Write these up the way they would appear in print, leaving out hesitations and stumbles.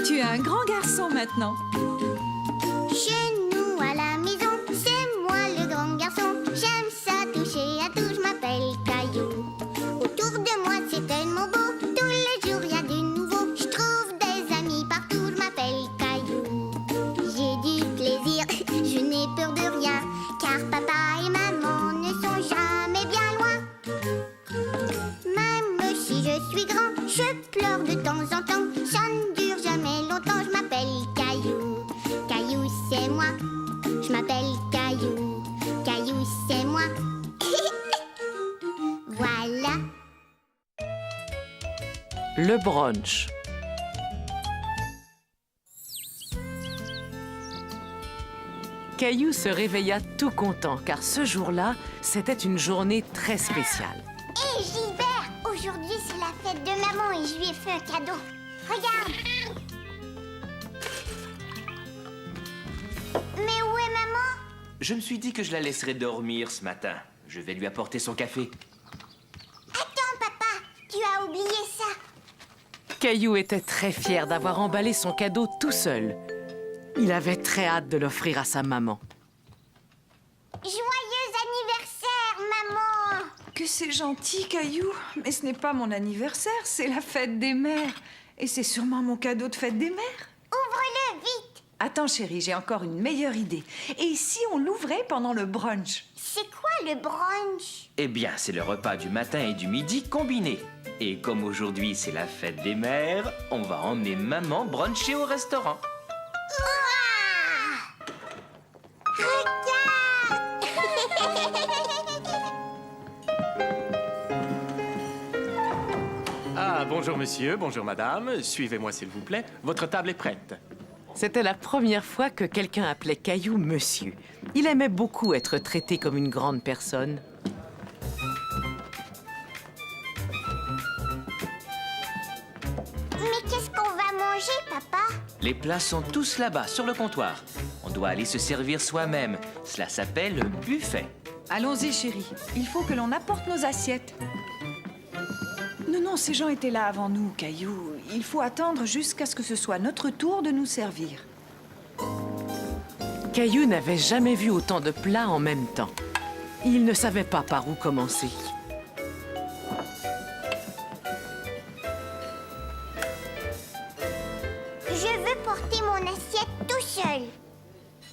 Tu es un grand garçon maintenant. Chez nous à la maison, c'est moi le grand garçon. J'aime ça toucher à tout, je m'appelle Caillou. Autour de moi c'est tellement beau, tous les jours il y a du nouveau. Je trouve des amis partout, je m'appelle Caillou. J'ai du plaisir, je n'ai peur de rien, car papa et maman ne sont jamais bien loin. Même si je suis grand, je pleure de temps en temps. Ça ne dure jamais longtemps, je m'appelle Caillou. Caillou c'est moi, je m'appelle Caillou. Caillou c'est moi. Voilà. Le brunch. Caillou se réveilla tout content car ce jour-là, c'était une journée très spéciale. Hé Gilbert, aujourd'hui c'est la fête de maman et je lui ai fait un cadeau. Regarde. Mais où est maman? Je me suis dit que je la laisserais dormir ce matin. Je vais lui apporter son café. Attends papa, tu as oublié ça. Caillou était très fier d'avoir emballé son cadeau tout seul. Il avait très hâte de l'offrir à sa maman. Joyeux anniversaire maman. Que c'est gentil, Caillou. Mais ce n'est pas mon anniversaire, c'est la fête des mères. Et c'est sûrement mon cadeau de fête des mères. Ouvre-le vite. Attends, chérie, j'ai encore une meilleure idée. Et si on l'ouvrait pendant le brunch? C'est quoi le brunch? Eh bien, c'est le repas du matin et du midi combiné. Et comme aujourd'hui c'est la fête des mères, on va emmener maman bruncher au restaurant. Ah, bonjour monsieur, bonjour madame. Suivez-moi s'il vous plaît. Votre table est prête. C'était la première fois que quelqu'un appelait Caillou monsieur. Il aimait beaucoup être traité comme une grande personne. Mais qu'est-ce qu'on va manger, papa? Les plats sont tous là-bas, sur le comptoir. On doit aller se servir soi-même. Cela s'appelle un buffet. Allons-y, chérie. Il faut que l'on apporte nos assiettes. Non, ces gens étaient là avant nous, Caillou. Il faut attendre jusqu'à ce que ce soit notre tour de nous servir. Caillou n'avait jamais vu autant de plats en même temps. Il ne savait pas par où commencer. Je veux porter mon assiette tout seul.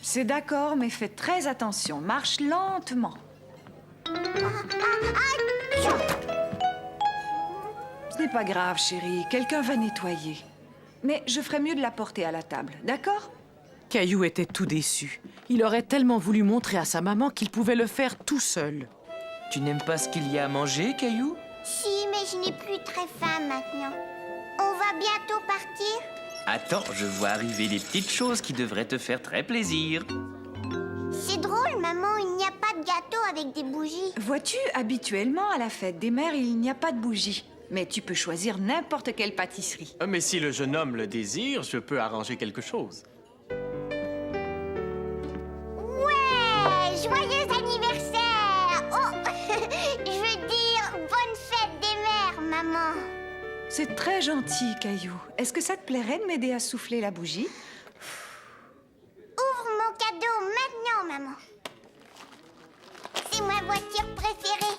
C'est d'accord, mais fais très attention. Marche lentement. Ce n'est pas grave, chérie. Quelqu'un va nettoyer. Mais je ferais mieux de la porter à la table, d'accord? Caillou était tout déçu. Il aurait tellement voulu montrer à sa maman qu'il pouvait le faire tout seul. Tu n'aimes pas ce qu'il y a à manger, Caillou? Si, mais je n'ai plus très faim maintenant. On va bientôt partir? Attends, je vois arriver des petites choses qui devraient te faire très plaisir. C'est drôle, maman, il n'y a pas de gâteau avec des bougies. Vois-tu, habituellement, à la fête des mères, il n'y a pas de bougie. Mais tu peux choisir n'importe quelle pâtisserie. Mais si le jeune homme le désire, je peux arranger quelque chose. Ouais! Joyeux anniversaire! Oh! Je veux dire, bonne fête des mères, maman. C'est très gentil, Caillou. Est-ce que ça te plairait de m'aider à souffler la bougie? Ouvre mon cadeau maintenant, maman. C'est ma voiture préférée.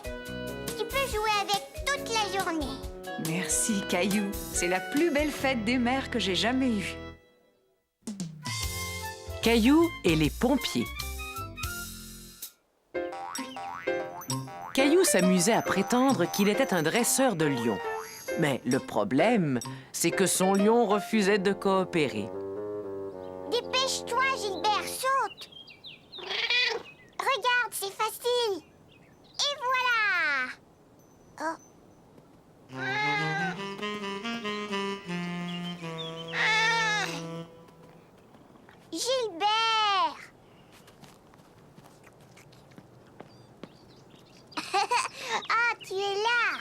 Tu peux jouer avec toute la journée. Merci, Caillou. C'est la plus belle fête des mères que j'ai jamais eue. Caillou et les pompiers. Caillou s'amusait à prétendre qu'il était un dresseur de lions. Mais le problème, c'est que son lion refusait de coopérer. Dépêche-toi, Gilbert, saute. Regarde, c'est facile. Et voilà. Oh. Gilbert. Ah, tu es là.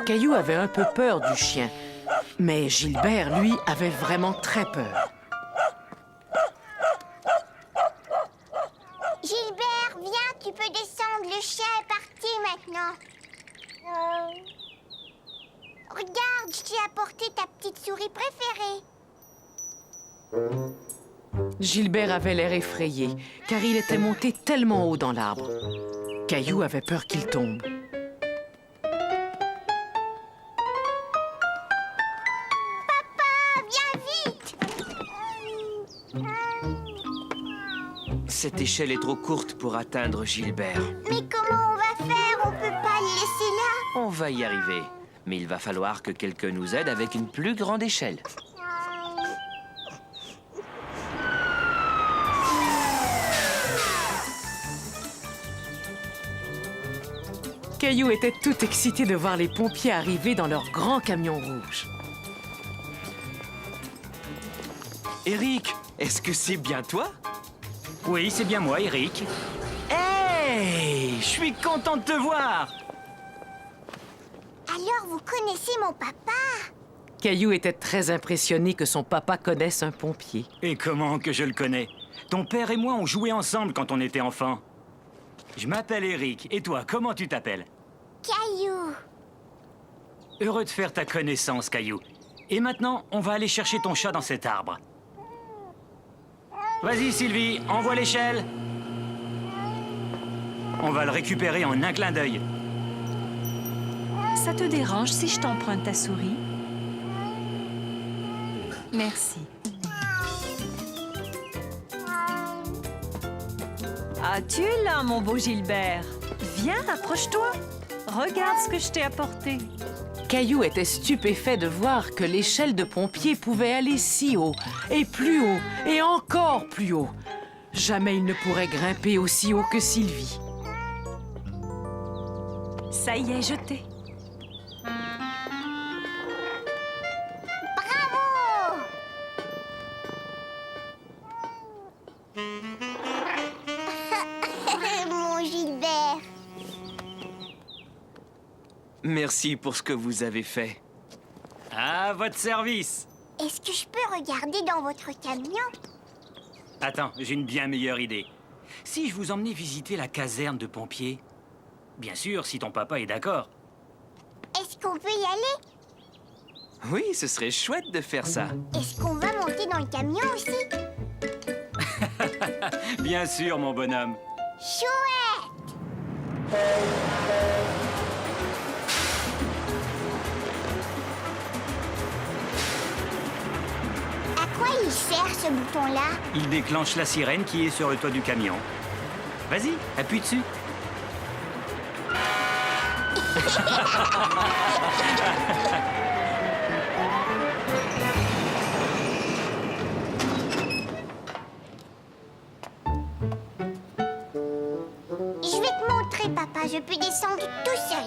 Caillou avait un peu peur du chien, mais Gilbert, lui, avait vraiment très peur. Gilbert, viens Gilbert avait l'air effrayé, car il était monté tellement haut dans l'arbre. Caillou avait peur qu'il tombe. Viens vite! Cette échelle est trop courte pour atteindre Gilbert. Mais comment on va faire? On peut pas le laisser là. On va y arriver. Mais il va falloir que quelqu'un nous aide avec une plus grande échelle. Caillou était tout excité de voir les pompiers arriver dans leur grand camion rouge. Eric, est-ce que c'est bien toi? Oui, c'est bien moi, Eric. Hey! Je suis content de te voir! Alors vous connaissez mon papa? Caillou était très impressionné que son papa connaisse un pompier. Et comment que je le connais? Ton père et moi, on jouait ensemble quand on était enfants. Je m'appelle Eric. Et toi, comment tu t'appelles? Caillou. Heureux de faire ta connaissance, Caillou. Et maintenant, on va aller chercher ton chat dans cet arbre. Vas-y, Sylvie, envoie l'échelle. On va le récupérer en un clin d'œil. Ça te dérange si je t'emprunte ta souris? Merci. Ah, tu es là, mon beau Gilbert. Viens, approche-toi. Regarde ce que je t'ai apporté. Caillou était stupéfait de voir que l'échelle de pompier pouvait aller si haut, et plus haut, et encore plus haut. Jamais il ne pourrait grimper aussi haut que Sylvie. Ça y est, jeté. Bravo! Mon Gilbert. Merci pour ce que vous avez fait. À votre service. Est-ce que je peux regarder dans votre camion? Attends, j'ai une bien meilleure idée. Si je vous emmenais visiter la caserne de pompiers? Bien sûr, si ton papa est d'accord. Est-ce qu'on peut y aller? Oui, ce serait chouette de faire ça. Est-ce qu'on va monter dans le camion aussi? Bien sûr, mon bonhomme. Chouette! À quoi il sert ce bouton-là? Il déclenche la sirène qui est sur le toit du camion. Vas-y, appuie dessus. Je vais te montrer, papa. Je peux descendre tout seul.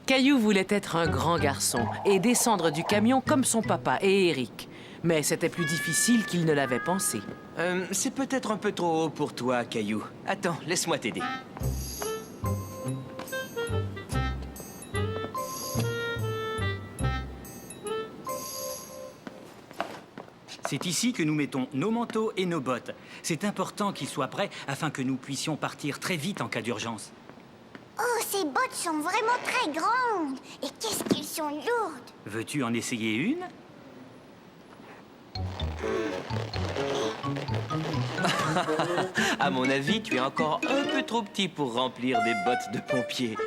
Caillou voulait être un grand garçon et descendre du camion comme son papa et Eric. Mais c'était plus difficile qu'il ne l'avait pensé. C'est peut-être un peu trop haut pour toi, Caillou. Attends, laisse-moi t'aider. C'est ici que nous mettons nos manteaux et nos bottes. C'est important qu'ils soient prêts afin que nous puissions partir très vite en cas d'urgence. Oh, ces bottes sont vraiment très grandes. Et qu'est-ce qu'elles sont lourdes. Veux-tu en essayer une? À mon avis, tu es encore un peu trop petit pour remplir des bottes de pompier.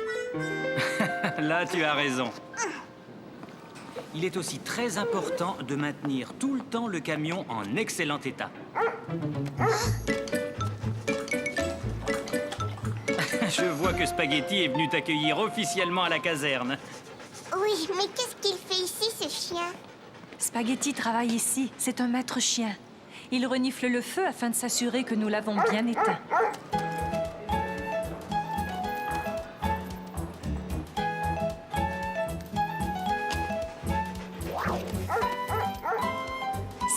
Là, tu as raison. Il est aussi très important de maintenir tout le temps le camion en excellent état. Je vois que Spaghetti est venu t'accueillir officiellement à la caserne. Oui, mais qu'est-ce qu'il fait ici, ce chien? Spaghetti travaille ici. C'est un maître chien. Il renifle le feu afin de s'assurer que nous l'avons bien éteint.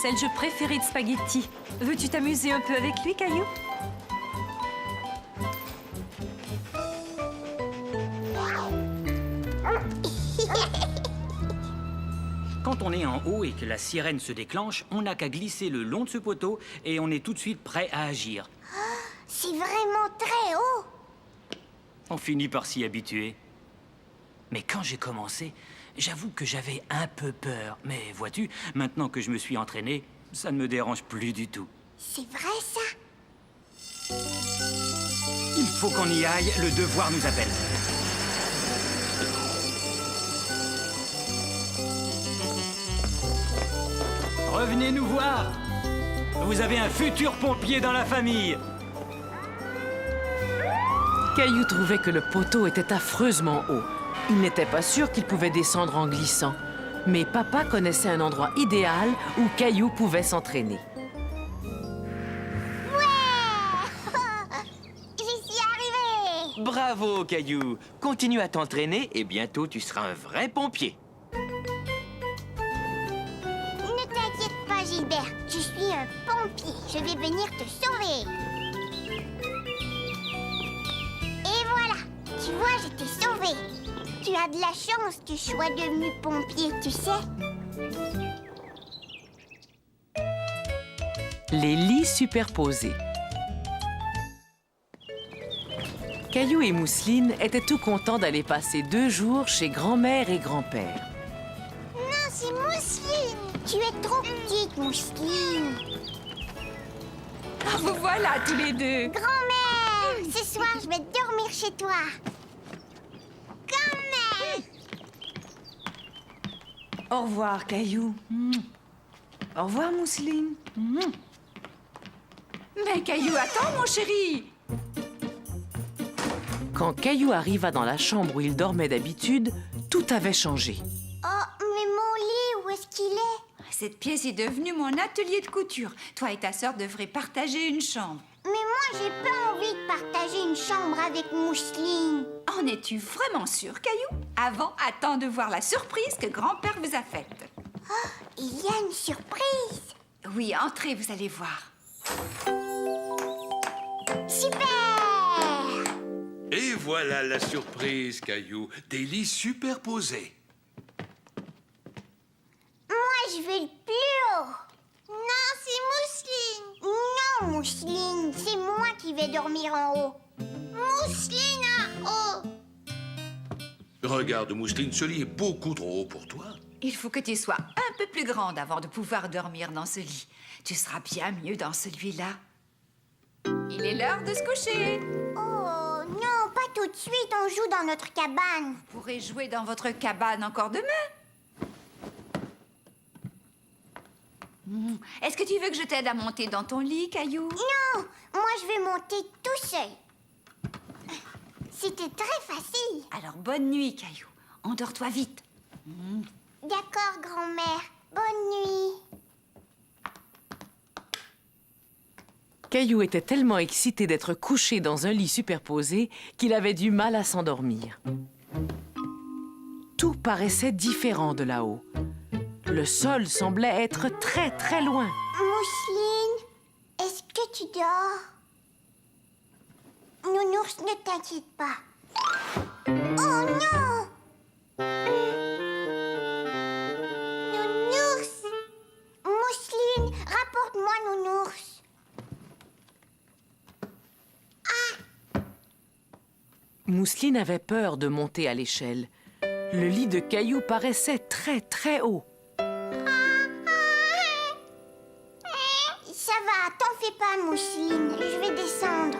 C'est le jeu préféré de Spaghetti. Veux-tu t'amuser un peu avec lui, Caillou? Quand on est en haut et que la sirène se déclenche, on n'a qu'à glisser le long de ce poteau et on est tout de suite prêt à agir. C'est vraiment très haut. On finit par s'y habituer. Mais quand j'ai commencé, J'avoue que j'avais un peu peur. Mais vois-tu, maintenant que je me suis entraîné, ça ne me dérange plus du tout. C'est vrai, ça? Il faut qu'on y aille, le devoir nous appelle. Revenez nous voir. Vous avez un futur pompier dans la famille. Caillou trouvait que le poteau était affreusement haut. Il n'était pas sûr qu'il pouvait descendre en glissant. Mais papa connaissait un endroit idéal où Caillou pouvait s'entraîner. J'y suis arrivée! Bravo, Caillou. Continue à t'entraîner et bientôt tu seras un vrai pompier. Ne t'inquiète pas, Gilbert. Je suis un pompier. Je vais venir te sauver. Et voilà. Tu vois, je t'ai sauvé. Tu as de la chance que je sois devenu pompier, tu sais. Les lits superposés. Caillou et Mousseline étaient tout contents d'aller passer 2 jours chez grand-mère et grand-père. Non, c'est Mousseline. Tu es trop petite, Mousseline. Ah, vous voilà tous les deux. Grand-mère, ce soir, je vais dormir chez toi. Grand-mère! Au revoir, Caillou. Au revoir, Mousseline. Mais Caillou, attends, mon chéri. Quand Caillou arriva dans la chambre où il dormait d'habitude, tout avait changé. Oh, mais mon lit, où est-ce qu'il est? Cette pièce est devenue mon atelier de couture. Toi et ta sœur devraient partager une chambre. Mais moi, j'ai pas envie de partager une chambre avec Mousseline. En es-tu vraiment sûr, Caillou? Avant, attends de voir la surprise que grand-père vous a faite. Il y a une surprise. Oui, entrez, vous allez voir. Super! Et voilà la surprise, Caillou. Des lits superposés. Moi, je veux le plus haut. Non, c'est Mousseline. Non, Mousseline, c'est moi qui vais dormir en haut. Mousseline en haut. Regarde, Mousseline, ce lit est beaucoup trop haut pour toi. Il faut que tu sois un peu plus grande avant de pouvoir dormir dans ce lit. Tu seras bien mieux dans celui-là. Il est l'heure de se coucher. Oh, non, pas tout de suite, on joue dans notre cabane. Vous pourrez jouer dans votre cabane encore demain. Est-ce que tu veux que je t'aide à monter dans ton lit, Caillou? Non, moi je vais monter tout seul. C'était très facile. Alors, bonne nuit, Caillou. Endors-toi vite. D'accord, grand-mère. Bonne nuit. Caillou était tellement excité d'être couché dans un lit superposé qu'il avait du mal à s'endormir. Tout paraissait différent de là-haut. Le sol semblait être très, très loin. Mousseline, est-ce que tu dors? Nounours, ne t'inquiète pas. Oh non! Nounours! Mousseline, rapporte-moi Nounours. Mousseline avait peur de monter à l'échelle. Le lit de Caillou paraissait très, très haut. Ça va, t'en fais pas, Mousseline. Je vais descendre.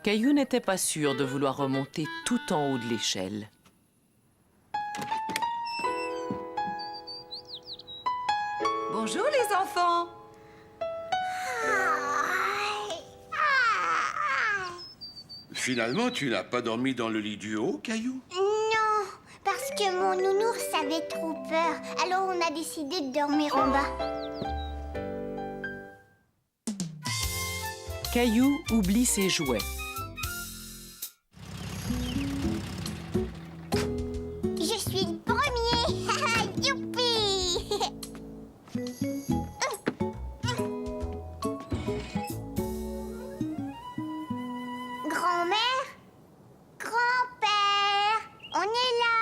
Caillou n'était pas sûr de vouloir remonter tout en haut de l'échelle. Bonjour, les enfants. Finalement, tu n'as pas dormi dans le lit du haut, Caillou? Non, parce que mon nounours avait trop peur. Alors on a décidé de dormir en bas. Caillou oublie ses jouets. Je suis le premier. Youpi! Grand-mère? Grand-père? On est là.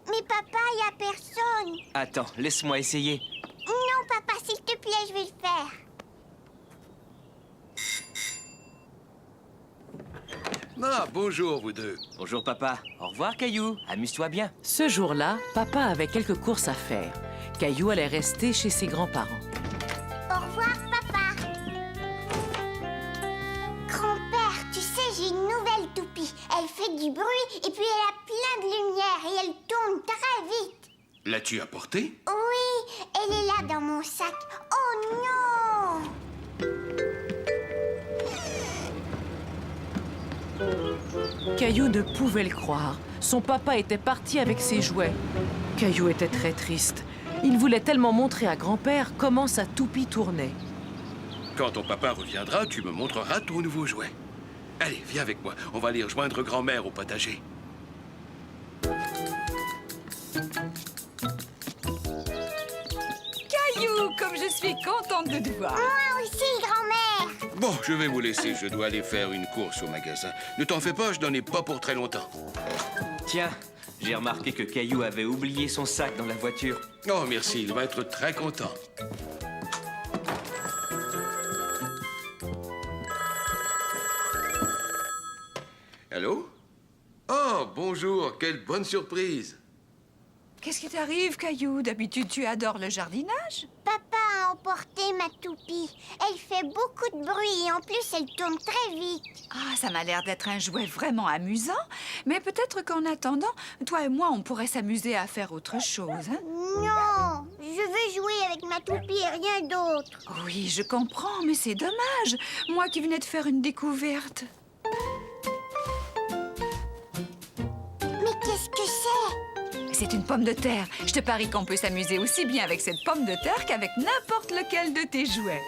Mais papa, il n'y a personne. Attends, laisse-moi essayer. Non, papa, s'il te plaît, je vais le faire. Ah, bonjour, vous deux. Bonjour papa. Au revoir Caillou. Amuse-toi bien. Ce jour-là, papa avait quelques courses à faire. Caillou allait rester chez ses grands-parents. Au revoir, papa. Grand-père, tu sais, j'ai une nouvelle toupie. Elle fait du bruit et puis elle a plein de lumière et elle tourne très vite. L'as-tu apportée? Oui, elle est là dans mon sac. Oh non! Caillou ne pouvait le croire. Son papa était parti avec ses jouets. Caillou était très triste. Il voulait tellement montrer à grand-père comment sa toupie tournait. Quand ton papa reviendra, tu me montreras ton nouveau jouet. Allez, viens avec moi. On va aller rejoindre grand-mère au potager. Caillou, comme je suis contente de te voir. Moi aussi, grand-mère. Bon, je vais vous laisser. Je dois aller faire une course au magasin. Ne t'en fais pas, je n'en ai pas pour très longtemps. Tiens, j'ai remarqué que Caillou avait oublié son sac dans la voiture. Oh, merci. Il va être très content. Allô? Oh, bonjour. Quelle bonne surprise. Qu'est-ce qui t'arrive, Caillou? D'habitude, tu adores le jardinage. Papa a emporté ma toupie. Elle fait beaucoup de bruit et en plus, elle tourne très vite. Ah, ça m'a l'air d'être un jouet vraiment amusant. Mais peut-être qu'en attendant, toi et moi, on pourrait s'amuser à faire autre chose, hein? Non, je veux jouer avec ma toupie et rien d'autre. Oui, je comprends, mais c'est dommage. Moi qui venais de faire une découverte. Mais qu'est-ce que c'est? C'est une pomme de terre. Je te parie qu'on peut s'amuser aussi bien avec cette pomme de terre qu'avec n'importe lequel de tes jouets.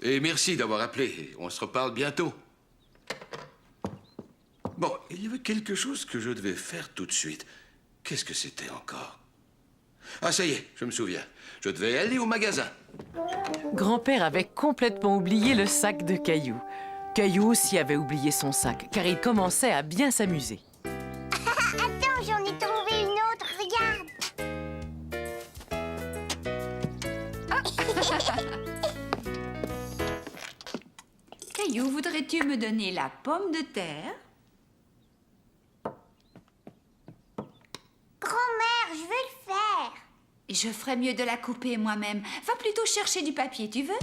Et merci d'avoir appelé. On se reparle bientôt. Bon, il y avait quelque chose que je devais faire tout de suite. Qu'est-ce que c'était encore? Ah, ça y est, je me souviens. Je devais aller au magasin. Grand-père avait complètement oublié le sac de Caillou. Caillou aussi avait oublié son sac, car il commençait à bien s'amuser. Attends, j'en ai trouvé une autre, regarde. Caillou, voudrais-tu me donner la pomme de terre? Grand-mère, je veux le faire. Je ferais mieux de la couper moi-même. Va plutôt chercher du papier, tu veux?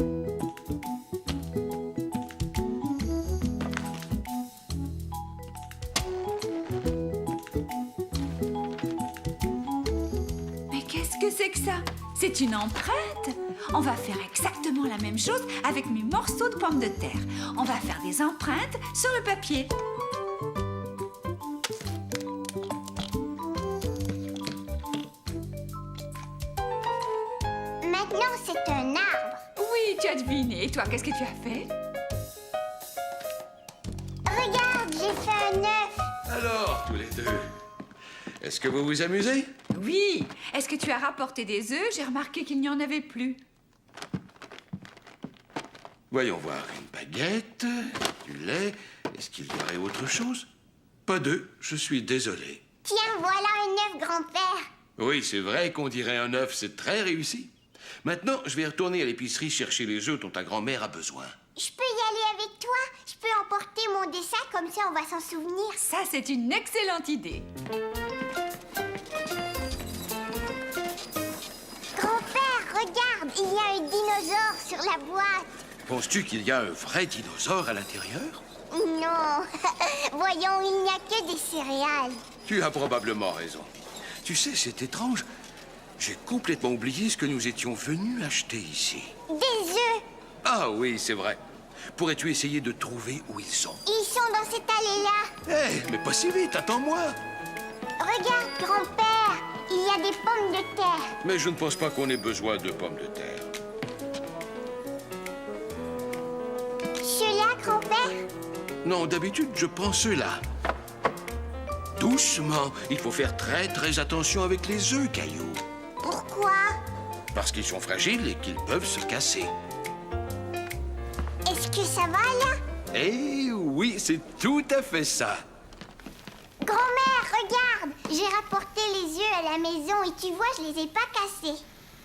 Mais qu'est-ce que c'est que ça? C'est une empreinte. On va faire exactement la même chose avec mes morceaux de pommes de terre. On va faire des empreintes sur le papier. Maintenant, c'est un arbre. Oui, tu as deviné. Et toi, qu'est-ce que tu as fait? Regarde, j'ai fait un œuf. Alors, tous les deux, est-ce que vous vous amusez? Oui. Est-ce que tu as rapporté des œufs? J'ai remarqué qu'il n'y en avait plus. Voyons voir. Une baguette, du lait. Est-ce qu'il y aurait autre chose? Pas d'œufs, je suis désolé. Tiens, voilà un œuf, grand-père. Oui, c'est vrai qu'on dirait un œuf, c'est très réussi. Maintenant, je vais retourner à l'épicerie chercher les œufs dont ta grand-mère a besoin. Je peux y aller avec toi? Je peux emporter mon dessin, comme ça on va s'en souvenir. Ça, c'est une excellente idée. Grand-père, regarde, il y a un dinosaure sur la boîte. Penses-tu qu'il y a un vrai dinosaure à l'intérieur? Non, voyons, il n'y a que des céréales. Tu as probablement raison. Tu sais, c'est étrange. J'ai complètement oublié ce que nous étions venus acheter ici. Des œufs. Ah oui, c'est vrai. Pourrais-tu essayer de trouver où ils sont? Ils sont dans cette allée-là. Hé, mais pas si vite, attends-moi. Regarde, grand-père, il y a des pommes de terre. Mais je ne pense pas qu'on ait besoin de pommes de terre. Ceux-là, grand-père? Non, d'habitude, je prends ceux-là. Doucement. Il faut faire très attention avec les œufs, Caillou. Pourquoi? Parce qu'ils sont fragiles et qu'ils peuvent se casser. Est-ce que ça va, là? Eh oui, c'est tout à fait ça. Grand-mère, regarde, j'ai rapporté les œufs à la maison et tu vois, je les ai pas cassés.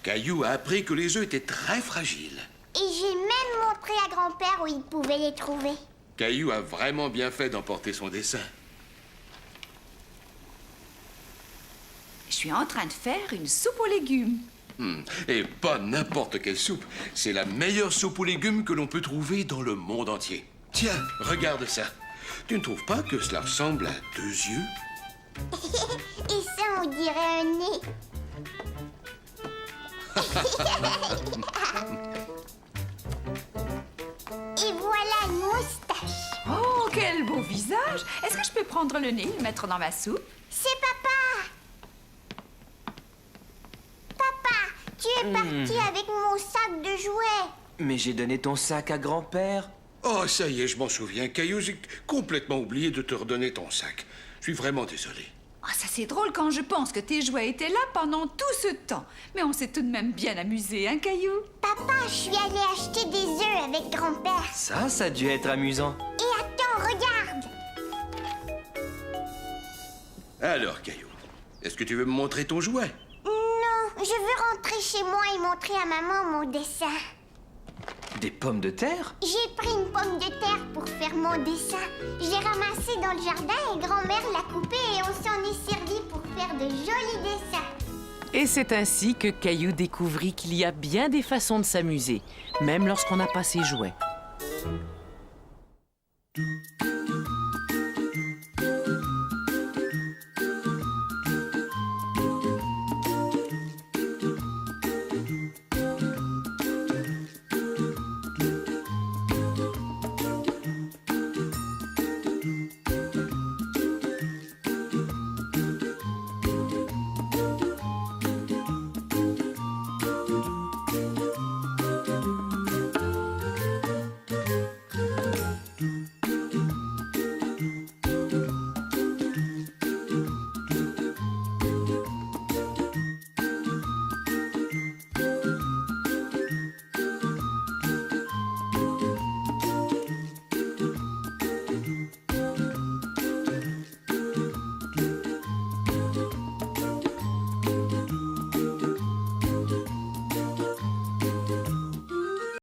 Caillou a appris que les œufs étaient très fragiles. Et j'ai même montré à grand-père où il pouvait les trouver. Caillou a vraiment bien fait d'emporter son dessin. Je suis en train de faire une soupe aux légumes. Et pas n'importe quelle soupe. C'est la meilleure soupe aux légumes que l'on peut trouver dans le monde entier. Tiens, regarde ça. Tu ne trouves pas que cela ressemble à 2 yeux? Et ça, on dirait un nez. Et voilà une moustache. Oh, quel beau visage! Est-ce que je peux prendre le nez et le mettre dans ma soupe? C'est papa. Papa, tu es parti avec mon sac de jouets. Mais j'ai donné ton sac à grand-père. Oh, ça y est, je m'en souviens. Caillou, j'ai complètement oublié de te redonner ton sac. Je suis vraiment désolé. Ah, ça c'est drôle quand je pense que tes jouets étaient là pendant tout ce temps. Mais on s'est tout de même bien amusé, hein, Caillou? Papa, je suis allée acheter des œufs avec grand-père. Ça a dû être amusant. Et attends, regarde. Alors, Caillou, est-ce que tu veux me montrer ton jouet? Non, je veux rentrer chez moi et montrer à maman mon dessin. Des pommes de terre? J'ai pris une pomme de terre pour faire mon dessin. Je l'ai ramassée dans le jardin et grand-mère l'a coupée et on s'en est servi pour faire de jolis dessins. Et c'est ainsi que Caillou découvrit qu'il y a bien des façons de s'amuser, même lorsqu'on n'a pas ses jouets.